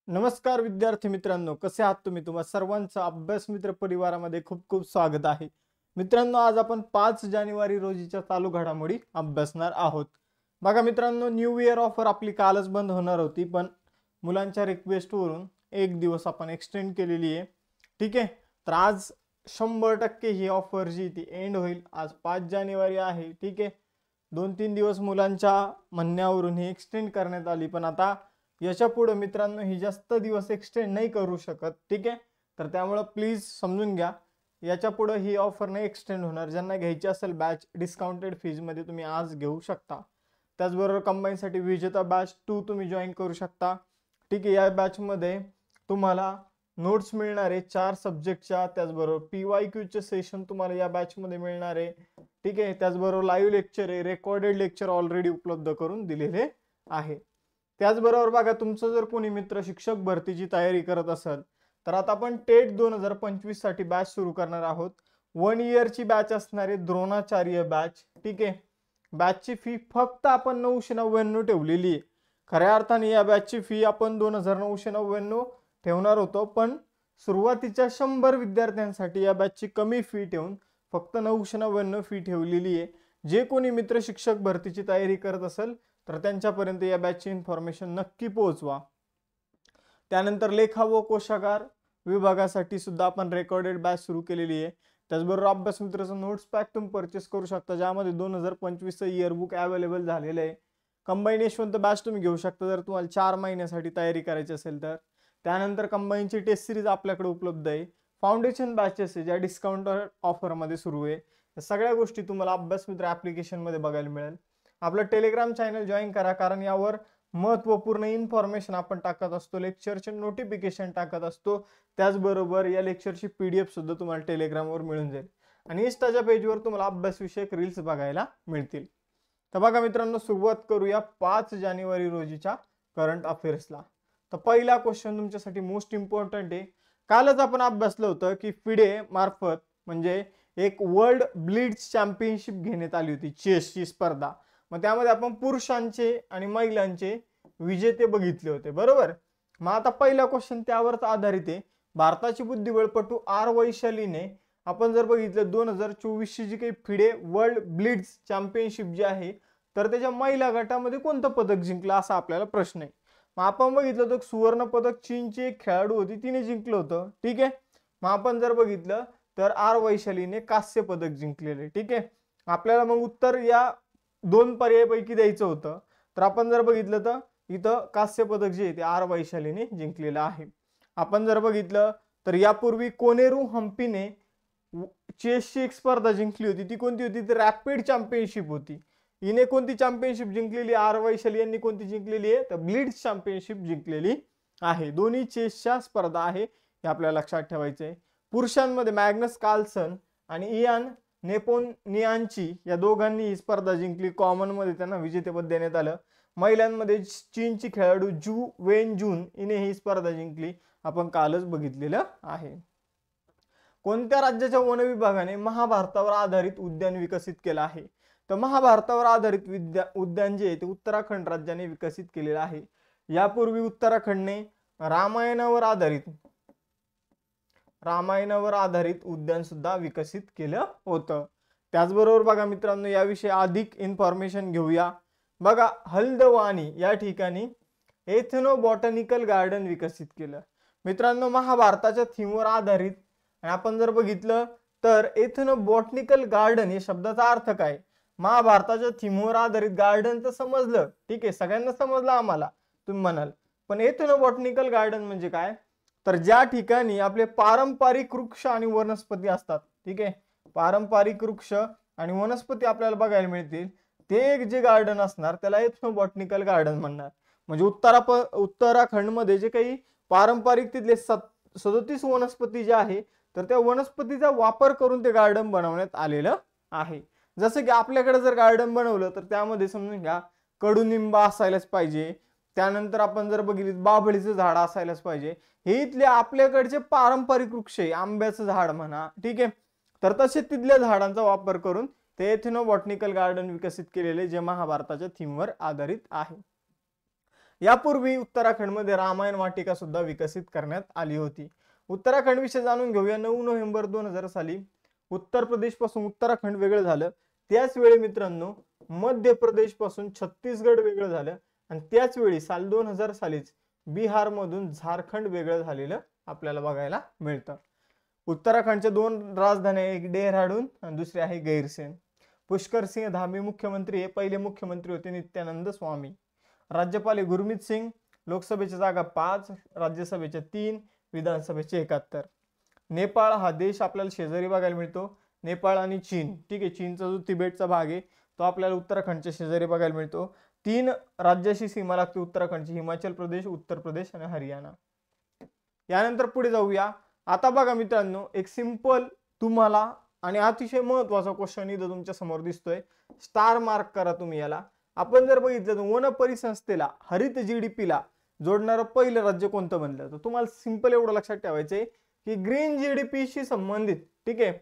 नमस्कार विद्यार्थी मित्रांनो, कसे आहात तुम्ही? तुम्हा सर्वांचं अभ्यास मित्र परिवारामध्ये खूप खूप स्वागत आहे. मित्रांनो, आज आपण 5 जानेवारी रोजीच्या चालू घडामोडी अभ्यासणार आहोत. बघा मित्रांनो, न्यू इयर ऑफर आपली कालच बंद होणार होती, पण मुलांच्या रिक्वेस्टवरून एक दिवस आपण एक्सटेंड केलेली आहे. ठीक आहे, तर आज 100% ही ऑफर जी ती एंड होईल. आज 5 जानेवारी आहे. ठीक आहे, 2-3 दिवस मुलांच्या म्हणण्यावरून ही एक्सटेंड करण्यात आली, पण आता याच्या पुढे मित्रांनो ही जास्त दिवस एक्सटेंड नाही करू शकत. ठीक आहे, तर त्यामुळे प्लीज समजून घ्या, याच्या पुढे ही ऑफर नाही एक्सटेंड होणार. ज्यांना घ्यायची असेल बॅच डिस्काउंटेड फीज मध्ये तुम्ही आज घेऊ शकता. त्याचबरोबर कंबाईनसाठी विजेता बॅच 2 तुम्ही जॉईन करू शकता. ठीक आहे, या बॅच मध्ये तुम्हाला नोट्स मिळणार आहे 4 सब्जेक्टच्या. त्याचबरोबर PYQ सेशन तुम्हाला या बॅच मध्ये मिळणार आहे. ठीक आहे, त्याचबरोबर लाईव्ह लेक्चर आहे, रेकॉर्डेड लेक्चर ऑलरेडी उपलब्ध करून दिलेले आहे. त्याचबरोबर बघा, तुमचं जर कोणी मित्र शिक्षक भरतीची तयारी करत असेल तर आता आपण टेट 2025 साठी बॅच सुरू करणार आहोत. 1 इयरची बॅच असणार आहे, द्रोणाचार्य बॅच. ठीक आहे, बॅचची फी फक्त आपण 999 ठेवलेली आहे. खऱ्या अर्थाने या बॅचची फी आपण 2999 ठेवणार होतो, पण सुरुवातीच्या 100 विद्यार्थ्यांसाठी या बॅचची कमी फी ठेवून फक्त 999 फी ठेवलेली आहे. जे कोणी मित्र शिक्षक भरतीची तयारी करत असेल तर त्यांच्यापर्यंत या बॅचची इन्फॉर्मेशन नक्की पोहोचवा. त्यानंतर लेखा व कोशागार विभागासाठी सुद्धा आपण रेकॉर्डेड बॅच सुरू केलेली आहे. त्याचबरोबर अभ्यास मित्राचं नोट्स पॅक तुम्ही परचेस करू शकता, ज्यामध्ये 2025चं इयरबुक अवेलेबल झालेलं आहे. कंबाईन यशवंत बॅच तुम्ही घेऊ शकता जर तुम्हाला 4 महिन्यासाठी तयारी करायची असेल तर. त्यानंतर कंबाईनची टेस्ट सिरीज आपल्याकडे उपलब्ध आहे. फाउंडेशन बॅचेस आहे ज्या डिस्काउंट ऑफरमध्ये सुरू आहे. या सगळ्या गोष्टी तुम्हाला अभ्यास मित्र ॲप्लिकेशनमध्ये बघायला मिळेल. आपलं टेलिग्राम चॅनल जॉईन करा, कारण यावर महत्त्वपूर्ण इन्फॉर्मेशन आपण टाकत असतो, लेक्चरचे नोटिफिकेशन टाकत असतो. त्याचबरोबर या लेक्चरची PDF सुद्धा तुम्हाला टेलिग्रामवर मिळून जाईल आणि इंस्टाच्या पेजवर तुम्हाला अभ्यासविषयक रील्स बघायला मिळतील. तर बघा मित्रांनो, सुरुवात करूया 5 जानेवारी रोजीच्या करंट अफेअर्सला. तर पहिला क्वेश्चन तुमच्यासाठी मोस्ट इम्पॉर्टंट आहे. कालच आपण अभ्यासलं होतं की फिडे मार्फत म्हणजे एक वर्ल्ड ब्लिट्झ चॅम्पियनशिप घेण्यात आली होती, चेसची स्पर्धा. मग त्यामध्ये आपण पुरुषांचे आणि महिलांचे विजेते बघितले होते, बरोबर. मग आता पहिला क्वेश्चन त्यावरच आधारित आहे. भारताची बुद्धिबळपटू वैशालीने आपण जर बघितलं 2024 जी काही फिडे वर्ल्ड ब्लिट्झ चॅम्पियनशिप जी आहे, तर त्याच्या महिला गटामध्ये कोणतं पदक जिंकलं असा आपल्याला प्रश्न आहे. मग आपण बघितलं तर सुवर्ण पदक चीनची एक खेळाडू होती, तिने जिंकलं होतं. ठीक आहे, मग आपण जर बघितलं तर वैशालीने कांस्य पदक जिंकलेले. ठीक आहे, आपल्याला मग उत्तर या 2 पर्यायापैकी द्यायचं होतं. तर आपण जर बघितलं तर इथं कांस्य पदक जे आहे ते वैशालीने जिंकलेलं आहे. आपण जर बघितलं तर यापूर्वी कोनेरू हम्पीने चेसची एक स्पर्धा जिंकली होती. ती कोणती होती? तर रॅपिड चॅम्पियनशिप होती. हिने कोणती चॅम्पियनशिप जिंकलेली? वैशाली यांनी कोणती जिंकलेली आहे? तर ब्लिट्झ चॅम्पियनशिप जिंकलेली आहे. दोन्ही चेसच्या स्पर्धा आहे, हे आपल्याला लक्षात ठेवायचं आहे. पुरुषांमध्ये मॅग्नस कार्लसन आणि इयान नेपोनियानची या दोघांनी ही स्पर्धा जिंकली. कॉमन मध्ये त्यांना विजेतेपद देण्यात आलं. महिलांमध्ये चीनची खेळाडू जू वेन जून हिने ही स्पर्धा जिंकली, आपण कालच बघितलेलं आहे. कोणत्या राज्याच्या वन विभागाने महाभारतावर आधारित उद्यान विकसित केलं आहे? तर महाभारतावर आधारित उद्यान जे आहे ते उत्तराखंड राज्याने विकसित केलेलं आहे. यापूर्वी उत्तराखंडने रामायणावर आधारित उद्यान सुद्धा विकसित केलं होतं. त्याचबरोबर बघा मित्रांनो, याविषयी अधिक इन्फॉर्मेशन घेऊया. बघा, हल्द्वानी या ठिकाणी एथनो बॉटनिकल गार्डन विकसित केलं. मित्रांनो, महाभारताच्या थीमवर आधारित आपण जर बघितलं तर एथनो बॉटनिकल गार्डन या शब्दाचा अर्थ काय? महाभारताच्या थीमवर आधारित गार्डन तर समजलं, ठीक आहे, सगळ्यांना समजलं आम्हाला, तुम्ही म्हणाल, पण एथनो बॉटनिकल गार्डन म्हणजे काय? तर ज्या ठिकाणी आपले पारंपरिक वृक्ष आणि वनस्पती असतात, ठीक आहे, पारंपरिक वृक्ष आणि वनस्पती आपल्याला बघायला मिळतील, ते एक जे गार्डन असणार त्याला एथनो बॉटनिकल गार्डन म्हणणार. म्हणजे उत्तराखंडमध्ये जे काही पारंपरिक तिथले 37 वनस्पती जे आहे, तर त्या वनस्पतीचा वापर करून ते गार्डन बनवण्यात आलेलं आहे. जसं की आपल्याकडे जर गार्डन बनवलं तर त्यामध्ये समजून घ्या कडुनिंब असायलाच पाहिजे, त्यानंतर आपण जर बघितलं बाभळीचं झाड असायलाच पाहिजे. हे इथले आपल्याकडचे पारंपरिक वृक्ष आहे, आंब्याचं झाड म्हणा, ठीक आहे, तर तसे तिथल्या झाडांचा वापर करून ते एथनो बॉटनिकल गार्डन विकसित केलेले, जे महाभारताच्या थीमवर आधारित आहे. यापूर्वी उत्तराखंडमध्ये रामायण वाटिका सुद्धा विकसित करण्यात आली होती. उत्तराखंड विषयी जाणून घेऊया. 9 नोव्हेंबर 2000 साली उत्तर प्रदेश पासून उत्तराखंड वेगळं झालं. त्याच वेळी मित्रांनो मध्य प्रदेश पासून छत्तीसगड वेगळं झालं आणि त्याच वेळी साल 2000 सालीच बिहार मधून झारखंड वेगळं झालेलं आपल्याला बघायला मिळतं. उत्तराखंडच्या 2 राजधान्या, एक डेहराडून आणि दुसरी आहे गैरसेन. पुष्कर सिंह धामी मुख्यमंत्री हे पहिले मुख्यमंत्री होते. नित्यानंद स्वामी राज्यपाल आहे. गुरमीत सिंग. लोकसभेच्या जागा 5, राज्यसभेच्या 3, विधानसभेचे 71. नेपाळ हा देश आपल्याला शेजारी बघायला मिळतो. नेपाळ आणि चीन, ठीक आहे. चीनचा जो तिबेटचा भाग आहे तो आपल्याला उत्तराखंडच्या शेजारी बघायला मिळतो. 3 राज्याशी सीमा लागते उत्तराखंडची, हिमाचल प्रदेश, उत्तर प्रदेश आणि हरियाणा. यानंतर पुढे जाऊया. आता बघा मित्रांनो, एक सिंपल तुम्हाला आणि अतिशय महत्वाचा क्वेश्चन इथं तुमच्या समोर दिसतोय. स्टार मार्क करा तुम्ही याला. आपण जर बघितलं तर वन परिसंस्थेला हरित GDP ला जोडणारं पहिलं राज्य कोणतं बनलं, तर तुम्हाला सिंपल एवढं लक्षात ठेवायचंय की ग्रीन GDP शी संबंधित, ठीक आहे,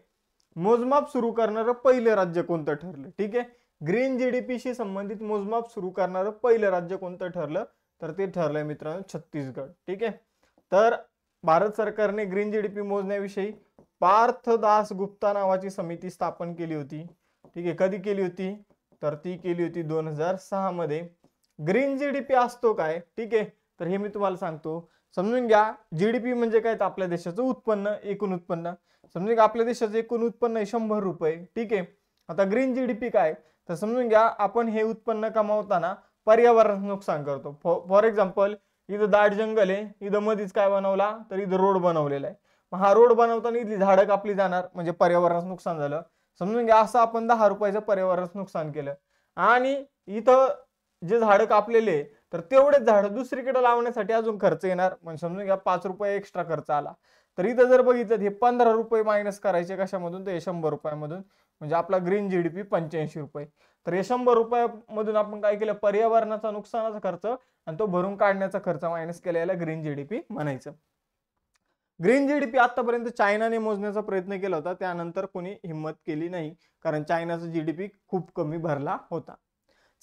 मोजमाप सुरू करणारं पहिलं राज्य कोणतं ठरलं. ठीक आहे, ग्रीन GDP शी संबंधित मोजमाप सुरू करणारं पहिलं राज्य कोणतं ठरलं, तर ते ठरलंय मित्रांनो छत्तीसगड. ठीक आहे. तर भारत सरकारने ग्रीन GDP मोजण्याविषयी पार्थ दास गुप्ता नावाची समिती स्थापन केली होती. ठीक आहे, कधी केली होती, तर ती केली होती 2006 मध्ये. ग्रीन GDP असतो काय, ठीक आहे, तर हे मी तुम्हाला सांगतो. समजून घ्या. GDP म्हणजे काय, तर आपल्या देशाचं उत्पन्न, एकूण उत्पन्न. समजून घ्या आपल्या देशाचं एकूण उत्पन्न आहे 100 रुपये. ठीक आहे. आता ग्रीन GDP काय, तर समजून घ्या आपण हे उत्पन्न कमावताना पर्यावरणाचं नुकसान करतो. फॉर एक्झाम्पल इथं दाट जंगल आहे, इथं मध्येच काय बनवला, तर इथं रोड बनवलेला आहे. मग हा रोड बनवताना इथली झाडं कापली जाणार, म्हणजे पर्यावरणाचं नुकसान झालं. समजून घ्या असं आपण 10 रुपयाचं पर्यावरणाचं नुकसान केलं आणि इथं जे झाडं कापलेले तर तेवढेच झाडं दुसरीकडे लावण्यासाठी अजून खर्च येणार, म्हणजे समजून घ्या 5 रुपये एक्स्ट्रा खर्च आला. तर इथं जर बघितलं हे 15 रुपये मायनस करायचे कशामधून, तर 100 रुपयामधून, म्हणजे आपला ग्रीन GDP 85 रुपये. तर 100 रुपयामधून आपण काय केलं, पर्यावरणाचा नुकसानाचा खर्च आणि तो भरून काढण्याचा खर्च मायनस केलेला ग्रीन GDP म्हणायचं. ग्रीन GDP आतापर्यंत चायनाने मोजण्याचा प्रयत्न केला होता, त्यानंतर कोणी हिम्मत केली नाही, कारण चायनाचा GDP खूप कमी भरला होता.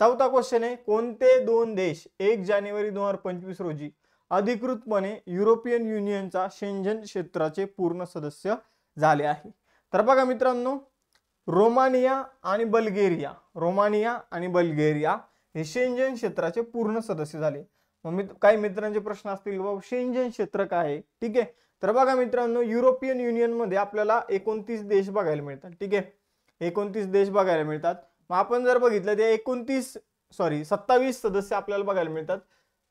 चौथा क्वेश्चन आहे, कोणते 2 देश 1 जानेवारी 2025 रोजी अधिकृतपणे युरोपियन युनियनचा शेंजन क्षेत्राचे पूर्ण सदस्य झाले आहे? तर बघा मित्रांनो, रोमानिया आणि बल्गेरिया. रोमानिया आणि बल्गेरिया हे शेंजन क्षेत्राचे पूर्ण सदस्य झाले. मग काही मित्रांचे प्रश्न असतील, बाबा शेंजन क्षेत्र काय आहे? ठीक आहे, तर बघा मित्रांनो, युरोपियन युनियन मध्ये आपल्याला 29 देश बघायला मिळतात. ठीक आहे, 29 देश बघायला मिळतात. मग आपण जर बघितलं ते 27 सदस्य आपल्याला बघायला मिळतात.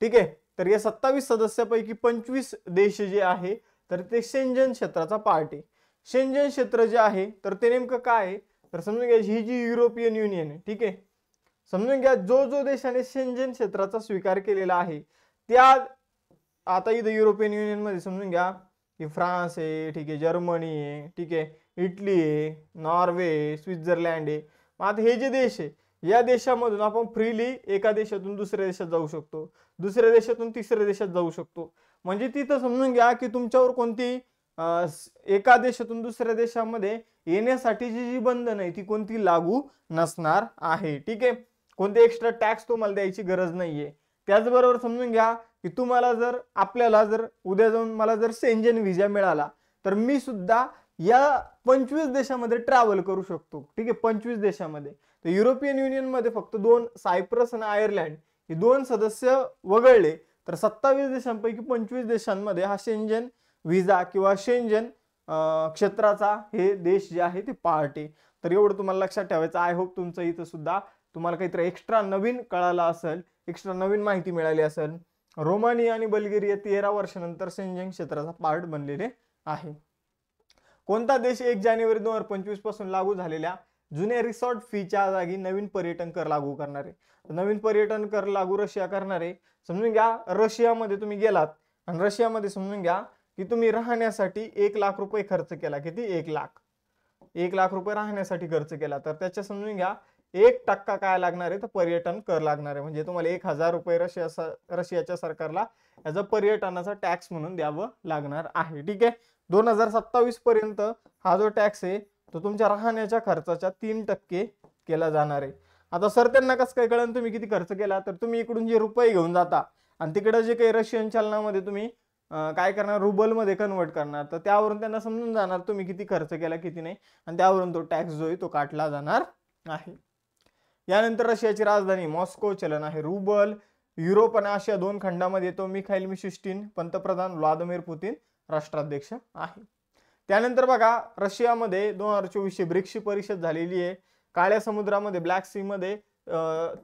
ठीक आहे, तर या 27 सदस्यापैकी 25 देश जे आहे तर ते शेंजन क्षेत्राचा पार्ट आहे. शेंजन क्षेत्र जे आहे तर ते नेमकं काय आहे, तर समजून घ्या ही जी युरोपियन युनियन आहे, ठीक आहे, समजून घ्या जो देशाने शेंजन क्षेत्राचा स्वीकार केलेला आहे त्या, आता इथं युरोपियन युनियन मध्ये समजून घ्या की फ्रान्स आहे, ठीक आहे, जर्मनी आहे, ठीक आहे, इटली आहे, नॉर्वे, स्वित्झर्लंड आहे. मग आता हे जे देश आहे या देशामधून आपण फ्रीली एका देशातून दुसऱ्या देशात जाऊ शकतो, दुसऱ्या देशातून तिसऱ्या देशात जाऊ शकतो. म्हणजे तिथं समजून घ्या की तुमच्यावर कोणती एका देशातून दुसऱ्या देशामध्ये येण्यासाठीची जी बंधन आहे ती कोणती लागू नसणार आहे. ठीक आहे, कोणते एक्स्ट्रा टॅक्स तुम्हाला द्यायची गरज नाहीये. त्याचबरोबर समजून घ्या की तुम्हाला जर आपल्याला जर उद्या जाऊन मला जर शेंजन व्हिसा मिळाला तर मी सुद्धा या 25 देशामध्ये ट्रॅव्हल करू शकतो. ठीक आहे, 25 देशामध्ये. तर युरोपियन युनियन मध्ये फक्त 2 सायप्रस आणि आयर्लंड हे 2 सदस्य वगळले तर 27 देशांपैकी 25 देशांमध्ये हा शेंजन व्हिसा किंवा शेंजन क्षेत्राचा हे देश जे आहे ते पार्ट आहे. तर एवढं तुम्हाला लक्षात ठेवायचं. आय होप तुमचं इथं सुद्धा तुम्हाला काहीतरी एक्स्ट्रा नवीन कळालं असेल, एक्स्ट्रा नवीन माहिती मिळाली असेल. रोमानिया आणि बल्गेरिया 13 वर्षानंतर शेंजन क्षेत्राचा पार्ट बनलेले आहे. कोणता देश 1 जानेवारी 2025 पासून लागू झालेल्या जुन्या रिसॉर्ट फीच्या जागी नवीन पर्यटन कर लागू करणार आहे? नवीन पर्यटन कर लागू रशिया करणार आहे. समजून घ्या रशियामध्ये तुम्ही गेलात आणि रशियामध्ये समजून घ्या की तुम्ही राहण्यासाठी 1 लाख रुपये खर्च केला. किती? 1 लाख रुपये राहण्यासाठी खर्च केला तर त्याच्या समजून घ्या 1% काय लागणार आहे तर पर्यटन कर लागणार आहे. म्हणजे तुम्हाला 1000 रुपये रशियाच्या सरकारला ॲज अ पर्यटनाचा टॅक्स म्हणून द्यावं लागणार आहे. ठीक आहे, 2027 पर्यंत हा जो टॅक्स आहे तो तुमच्या राहण्याच्या खर्चाच्या 3% केला जाणार आहे. आता सर त्यांना कसं काय कळलं तुम्ही किती खर्च केला, तर तुम्ही इकडून जे रुपये घेऊन जाता आणि तिकडे जे काही रशियन चलनामध्ये तुम्ही काय करणार, रुबलमध्ये कन्वर्ट करणार, तर त्यावरून त्यांना समजून जाणार तुम्ही किती खर्च केला किती नाही, आणि त्यावरून तो टॅक्स जो आहे तो काटला जाणार आहे. यानंतर रशियाची राजधानी मॉस्को, चलन आहे रुबल. युरोप आणि आशिया दोन खंडामध्ये तो मिखाईल मिशुस्टिन, पंतप्रधान व्लादिमीर पुतीन राष्ट्राध्यक्ष आहे. त्यानंतर बघा रशियामध्ये 2024 ब्रिक्सची परिषद झालेली आहे. काळ्या समुद्रामध्ये ब्लॅक सी मध्ये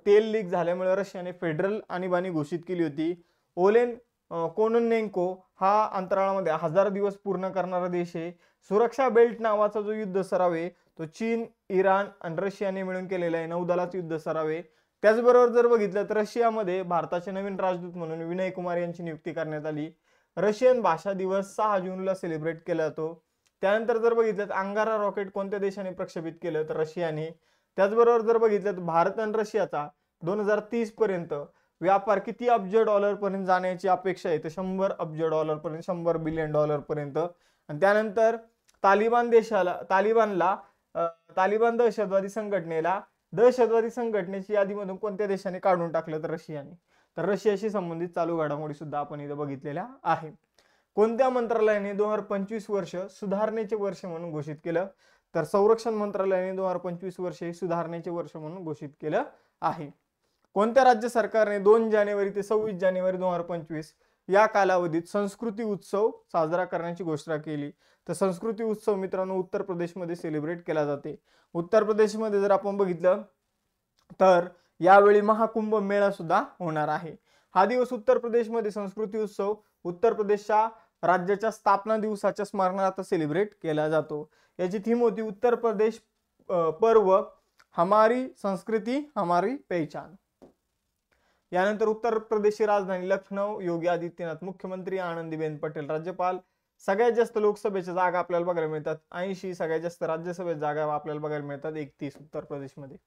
तेल लीक झाल्यामुळे रशियाने फेडरल आणीबाणी घोषित केली होती. ओलेन कोनोनेंको हा अंतराळामध्ये 1000 दिवस पूर्ण करणारा देश आहे. सुरक्षा बेल्ट नावाचा जो युद्ध सराव आहे तो चीन, इराण आणि रशियाने मिळून केलेला आहे. नौदलाचा युद्ध सराव आहे. त्याचबरोबर जर बघितलं तर रशियामध्ये भारताचे नवीन राजदूत म्हणून विनय कुमार यांची नियुक्ती करण्यात आली. रशियन भाषा दिवस 6 जूनला सेलिब्रेट केला जातो. त्यानंतर जर बघितलं तर अंगारा रॉकेट कोणत्या देशाने प्रक्षेपित केलं तर रशियाने. त्याचबरोबर जर बघितलं तर भारत आणि रशियाचा 2030 पर्यंत व्यापार किती अब्ज डॉलर पर्यंत जाण्याची अपेक्षा आहे तर 100 अब्ज डॉलर पर्यंत, 100 बिलियन डॉलर पर्यंत. आणि त्यानंतर तालिबान दहशतवादी संघटनेची यादीमधून कोणत्या देशाने काढून टाकलं तर रशियाने. तर रशियाशी संबंधित चालू घडामोडी सुद्धा आपण इथे बघितलेल्या आहे. कोणत्या मंत्रालयाने 2025 वर्ष सुधारणेचे वर्ष म्हणून घोषित केलं तर संरक्षण मंत्रालयाने 2025 वर्ष हे सुधारणेचे वर्ष म्हणून घोषित केलं आहे. कोणत्या राज्य सरकारने 2 जानेवारी ते 26 जानेवारी 2025 या कालावधीत संस्कृती उत्सव साजरा करण्याची घोषणा केली तर संस्कृती उत्सव मित्रांनो उत्तर प्रदेशमध्ये सेलिब्रेट केला जाते. उत्तर प्रदेशमध्ये जर आपण बघितलं तर यावेळी महाकुंभ मेळा सुद्धा होणार आहे. हा दिवस उत्तर प्रदेशमध्ये संस्कृती उत्सव उत्तर प्रदेशच्या राज्याच्या स्थापना दिवसाच्या स्मरणार्थ सेलिब्रेट केला जातो. याची थीम होती उत्तर प्रदेश पर्व हमारी संस्कृती हमारी पहचान. यानंतर उत्तर प्रदेशची राजधानी लखनौ, योगी आदित्यनाथ मुख्यमंत्री, आनंदीबेन पटेल राज्यपाल. सगळ्यात जास्त लोकसभेच्या जागा आपल्याला बघायला मिळतात 80. सगळ्यात जास्त राज्यसभेच्या जागा आपल्याला बघायला मिळतात 31 उत्तर प्रदेशमध्ये.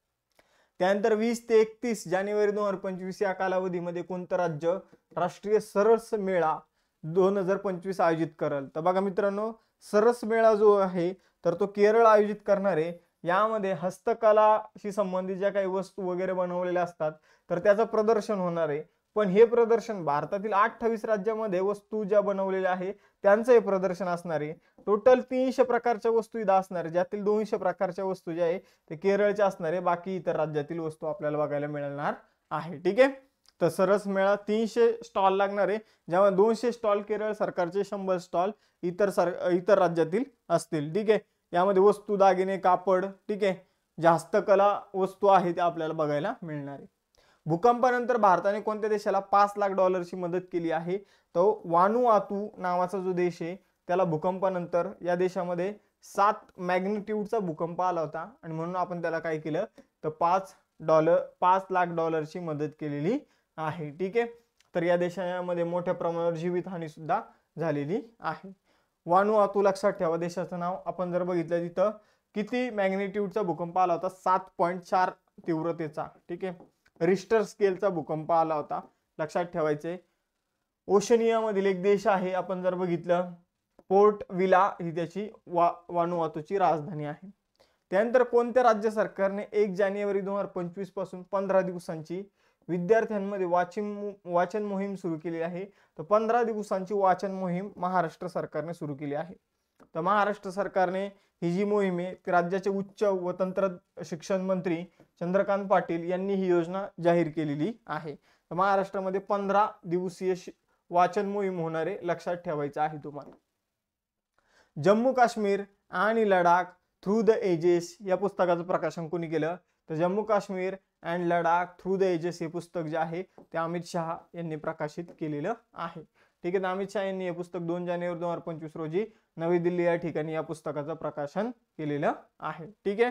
त्यानंतर 20 ते 31 जानेवारी 2025 या कालावधीमध्ये कोणतं राज्य राष्ट्रीय सरस मेळा 2025 आयोजित करेल तर बघा मित्रांनो सरस मेळा जो आहे तर तो केरळ आयोजित करणार आहे. यामध्ये हस्तकलाशी संबंधित ज्या काही वस्तू वगैरे बनवलेल्या असतात तर त्याचं प्रदर्शन होणार आहे. पण हे प्रदर्शन भारतातील 28 राज्यामध्ये वस्तू ज्या बनवलेल्या आहे त्यांचं हे प्रदर्शन असणार आहे. टोटल 300 प्रकारच्या वस्तू इथं असणार आहे, ज्यातील 200 प्रकारच्या वस्तू ज्या आहे ते केरळच्या असणार आहे. बाकी इतर राज्यातील वस्तू आपल्याला बघायला मिळणार आहे. ठीक आहे. तर सरस मेळा 300 स्टॉल लागणार आहे, ज्यामध्ये 200 स्टॉल केरळ सरकारचे, 100 स्टॉल इतर राज्यातील असतील. ठीक आहे. यामध्ये वस्तू, दागिने, कापड, ठीक आहे, ज्या हस्तकला वस्तू आहे त्या आपल्याला बघायला मिळणार आहे. भूकंपानंतर भारताने कोणत्या देशाला $5 लाख मदत केली आहे तो वानुआतू नावाचा जो देश आहे त्याला भूकंपानंतर या देशामध्ये 7 मॅग्निट्यूडचा भूकंप आला होता आणि म्हणून आपण त्याला काय केलं तर $5 लाख मदत केलेली आहे. ठीक आहे. तर या देशामध्ये मोठ्या प्रमाणावर जीवितहानी सुद्धा झालेली आहे. वानुआतू लक्षात ठेवा देशाचं नाव. आपण जर बघितलं तिथं किती मॅग्निट्यूडचा भूकंप आला होता 7.4 तीव्रतेचा. ठीक आहे. रिश्टर स्केलचा भूकंप आला होता, लक्षात ठेवायचे. ओशनिया मधील एक देश आहे. आपण जर बघितलं पोर्ट विला ही त्याची वानुआतूची राजधानी आहे. त्यानंतर कोणत्या राज्य सरकारने 1 जानेवारी 2025 पासून 15 दिवसांची विद्यार्थ्यांमध्ये वाचन मोहीम सुरू केली आहे तर 15 दिवसांची वाचन मोहीम महाराष्ट्र सरकारने सुरू केली आहे. तर महाराष्ट्र सरकारने ही जी मोहीम आहे ती राज्याचे उच्च व तंत्र शिक्षण मंत्री चंद्रकांत पाटील यांनी ही योजना जाहीर केलेली आहे. तर महाराष्ट्रामध्ये 15 दिवसीय वाचन मोहीम होणार आहे, लक्षात ठेवायचं आहे तुम्हाला. जम्मू काश्मीर आणि लडाख थ्रू द एजेस या पुस्तकाचं प्रकाशन कोणी केलं तर Jammu Kashmir and Ladakh through the ages हे पुस्तक जे आहे ते अमित शहा यांनी प्रकाशित केलेलं आहे. ठीक आहे. अमित शहा यांनी हे पुस्तक 2 जानेवारी 2025 रोजी नवी दिल्ली या ठिकाणी या पुस्तकाचं प्रकाशन केलेलं आहे. ठीक आहे.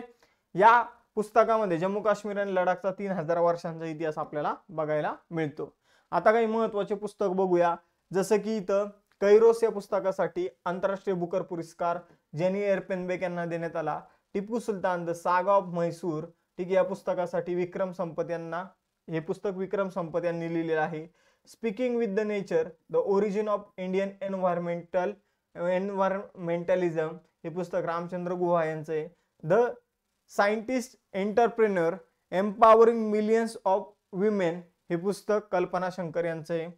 या पुस्तकामध्ये जम्मू काश्मीर आणि लडाखचा 3000 वर्षांचा इतिहास आपल्याला बघायला मिळतो. आता काही महत्त्वाचे पुस्तक बघूया. जसं की इथं कैरोस या पुस्तकासाठी आंतरराष्ट्रीय बुकर पुरस्कार जेनी एअरपेनबेक यांना देण्यात आला. टिपू सुलतान द सागा ऑफ म्हैसूर, ठीक आहे, या पुस्तकासाठी विक्रम संपत यांना, हे पुस्तक विक्रम संपत यांनी लिहिलेलं आहे. Speaking with the nature the origin of Indian environmentalism हे पुस्तक रामचंद्र गुहा यांचं आहे. The scientist entrepreneur empowering millions of women हे पुस्तक कल्पना शंकर यांचं आहे.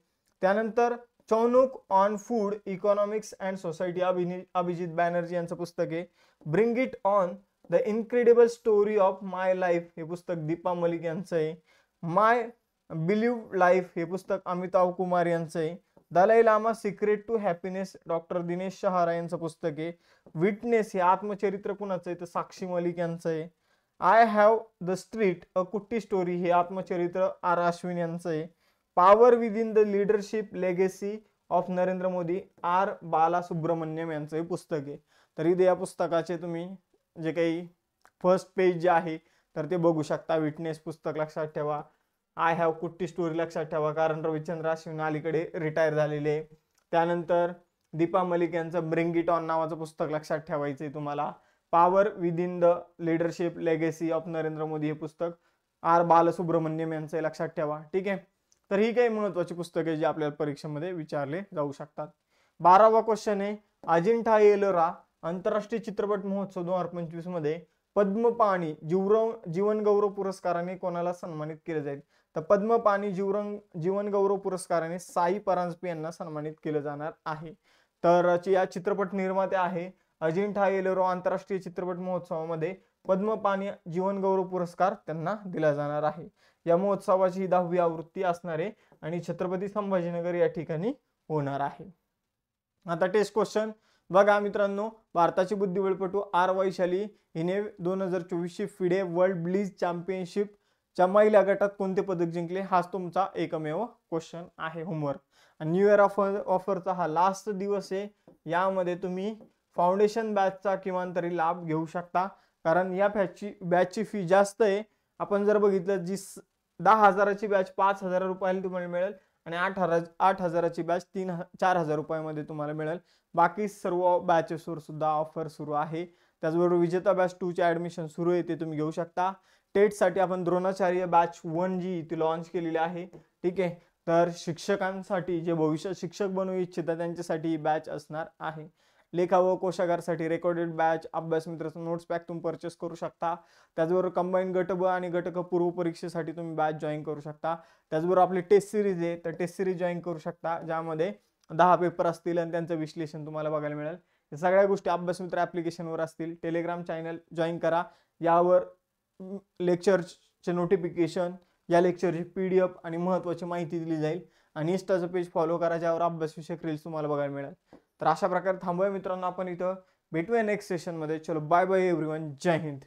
त्यानंतर Chaunk on food economics and society Abhijit Banerjee यांचं पुस्तक आहे. Bring it on the incredible story of my life हे पुस्तक दीपा मलिक यांचं आहे. माय बिलीव्ह लाईफ हे पुस्तक अमिताभ कुमार यांचं आहे. Dalai Lama secret to happiness doctor Dinesh Shahra यांचं पुस्तक आहे. विटनेस हे आत्मचरित्र कुणाचं आहे तर साक्षी मलिक यांचं आहे. I have the street a kutty story हे आत्मचरित्र आर अश्विन यांचं आहे. Power within the leadership legacy of Narendra Modi R Balasubramaniam यांचं हे पुस्तक आहे. तर इथे या पुस्तकाचे तुम्ही जे काही फर्स्ट पेज जे आहे तर ते बघू शकता. विटनेस पुस्तक लक्षात ठेवा. आय हॅव कुट्टी स्टोरी लक्षात ठेवा कारण रविचंद्र अश्विन अलीकडे रिटायर झालेले. त्यानंतर दीपा मलिक यांचं ब्रिंग इट ऑन नावाचं पुस्तक लक्षात ठेवायचं आहे तुम्हाला. Power within the leadership legacy of Narendra Modi हे पुस्तक आर बालसुब्रमण्यम यांचं लक्षात ठेवा. ठीक आहे. तर ही काही महत्वाची पुस्तके जी आपल्याला परीक्षेमध्ये विचारले जाऊ शकतात. 12वा क्वेश्चन आहे अजिंठा एलोरा आंतरराष्ट्रीय चित्रपट महोत्सव 2025 मध्ये पद्मपाणी जीवन गौरव पुरस्काराने कोणाला सन्मानित केले जाईल तर पद्मपाणी जीवन गौरव पुरस्काराने साई परांजपे यांना सन्मानित केलं जाणार आहे. तर या चित्रपट निर्माते आहे अजिंठा एलोरा आंतरराष्ट्रीय चित्रपट महोत्सवामध्ये पद्मपाणी जीवन गौरव पुरस्कार त्यांना दिला जाणार आहे. या महोत्सवाची 10वी आवृत्ती असणार आहे आणि छत्रपती संभाजीनगर या ठिकाणी होणार आहे. आता टेस्ट क्वेश्चन बघा मित्रांनो. भारताची बुद्धिबळपटू आर वैशाली हिने 2024 फिडे वर्ल्ड ब्लिज चॅम्पियनशिप च्या महिला गटात कोणते पदक जिंकले हाच तुमचा एकमेव क्वेश्चन आहे होमवर्क. आणि न्यू इयर ऑफरचा हा लास्ट दिवस आहे. यामध्ये तुम्ही फाउंडेशन बॅचचा किमान तरी लाभ घेऊ शकता कारण या बॅचची फी जास्त आहे. आपण जर बघितलं जी 10,000ची बॅच 5,000 रुपयाला तुम्हाला मिळेल आणि 8,000ची बॅच 4,000 रुपयामध्ये तुम्हाला मिळेल. बाकी सर्व बॅचेसवर सुद्धा ऑफर सुरू आहे. त्याचबरोबर विजेता बॅच 2 चे ऍडमिशन सुरू आहे ते तुम्ही घेऊ शकता. टेटसाठी आपण द्रोणाचार्य बॅच 1 जी ती लॉन्च केलेली आहे. ठीक आहे. तर शिक्षकांसाठी जे भविष्यात शिक्षक बनू इच्छितात त्यांच्यासाठी ही बॅच असणार आहे. लेखा व कोशागारसाठी रेकॉर्डेड बॅच अभ्यास मित्राचा नोट्स पॅक तुम्ही परचेस करू शकता. त्याचबरोबर कंबाईन गट ब आणि गट क पूर्व परीक्षेसाठी तुम्ही बॅच जॉईन करू शकता. त्याचबरोबर आपली टेस्ट सिरीज आहे तर टेस्ट सिरीज जॉईन करू शकता ज्यामध्ये 10 पेपर असतील आणि त्यांचं विश्लेषण तुम्हाला बघायला मिळेल. या सगळ्या गोष्टी अभ्यास मित्र ॲप्लिकेशनवर असतील. टेलिग्राम चॅनल जॉईन करा. यावर लेक्चरचे नोटिफिकेशन या लेक्चरची PDF आणि महत्त्वाची माहिती दिली जाईल. आणि इंस्टाचं पेज फॉलो करा ज्यावर अभ्यासविषयक रील्स तुम्हाला बघायला मिळेल. तर अशा प्रकारे थांबूया मित्रांनो आपण इथं. भेटूया नेक्स्ट सेशनमध्ये. चलो बाय बाय एव्हरीवन. जय हिंद.